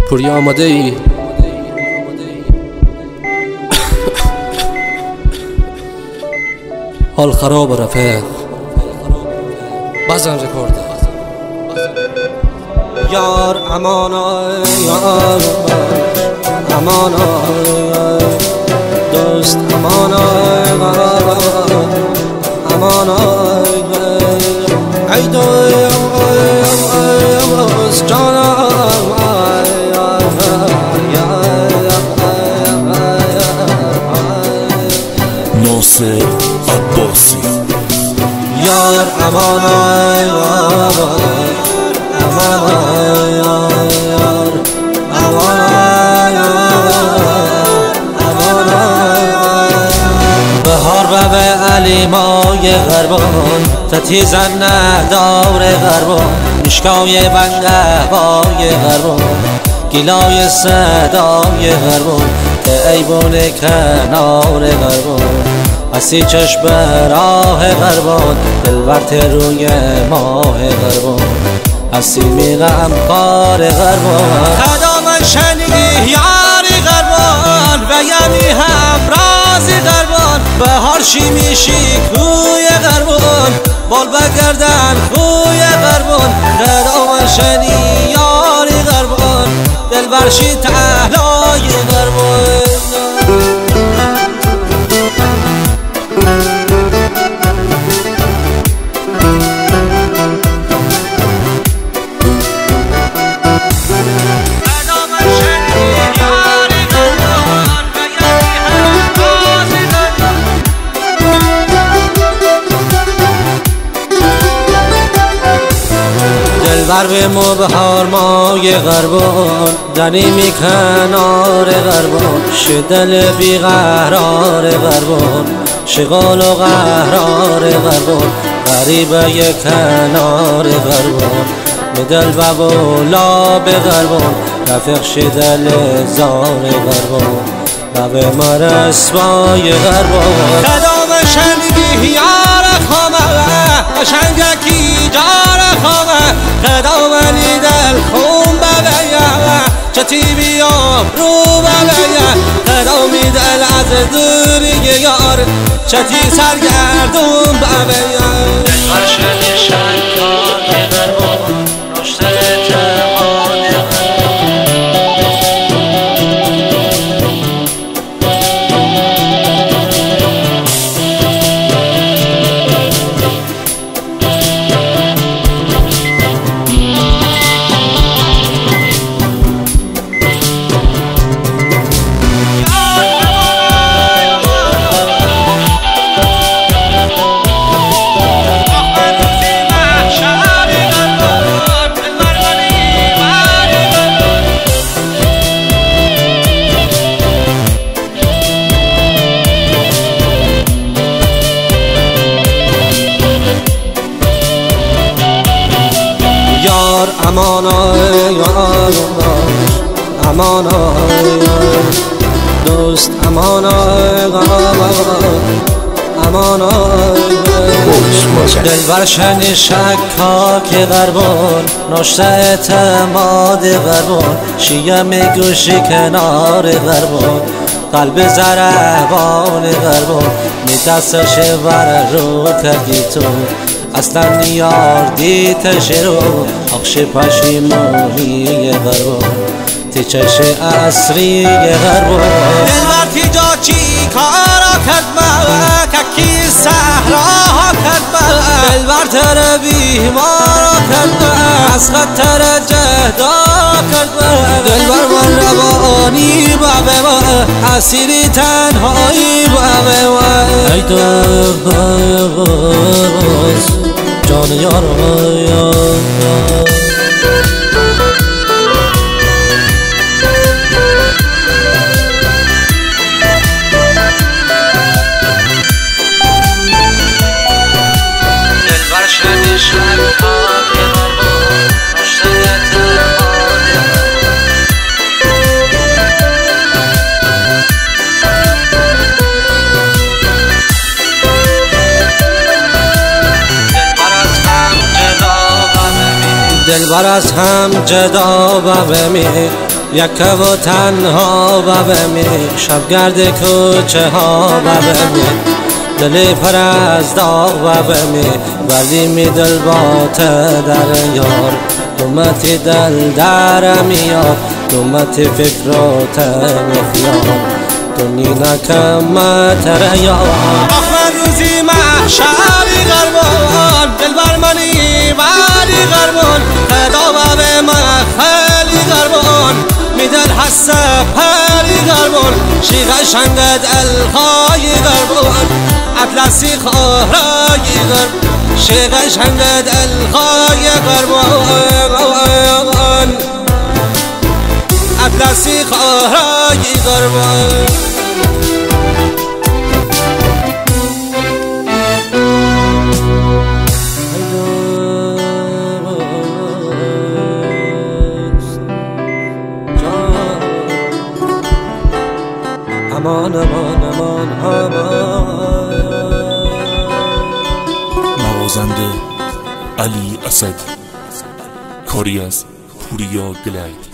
پوری آماده ای؟ حال خراب رفیق، بزن رکورد. یار امانا یار امانا دوست امانا امانا ای دوست جانم ناصر عباسی. یار امانا بهار و به علی مای غربان تتیزن ندار غربان مشکای بنده بای غربان گلای صدای غربان که ایبون کنار غربان اسی چشم راه غربان دلورت روی ماه غربان اسی میغم کار غربان خدا من شنیدی یاری غربان و یعنی همراز غربان بهار شی میشی کوی غربان بال بگردن کوی غربان خدا من شنیدی یاری غربان دلبر شی تهلای غربان دلبر به مبهار مای غربان دنی می کنار غربان شدل بی قرار غربان شغال و قهرار غربان غریبه یک کنار غربان دل بابولا به غربان رفیق شدل زار غربان لبه مرسبای غربان خدا من شنیدی یار خامه قشنگکی جار خامه خدا منی دل خون ببیه چتی بیام رو ببیه خدا می دل از دوری یار چتی سرگردون ببیه دلبر شدی شنکان غربان رشته اعتماد امانا یار امانا دوست امانا امانا دلبر شنی شکاک غربان نشته اعتماد غربان شیعه میگوشی کنار غربان قلب زربان غربان می دستش بر رو کردی تو اصلا نیاردی تشرو اخش پشیمونی غربان تی چش اصری غربان دلبر تی جا چی کارا کرد ما ککی صحرا کرد ما دلبر تر بیمارا کرد ما از خطر جهدا کرد ما دلبر من روانی بابه ما اسیری تنهایی بابه ما ای دوست جان یار دلبر شدی شکاک غربان رشته اعتماد دلبر از هم جدا و بمیر یکه و تنها و بمی شبگرد کوچه ها و بمی دلی پر از داغ و بمی ولی می دل بات در یار دومتی دل در میاد دومتی فکر و تمیخیار دونی نکمت ریار آخر روزی محشری غربان دل بر منی ولی غربان خدا و به من خیلی غربان میدل حس پری غربان شیغ شنگد الخای غربان اطلسی خارای غرب شیغ شنگد الخای غربان اطلسی خارای غربان امان امان امان امان نوازنده علی اسد، کاری از پوریا گلید.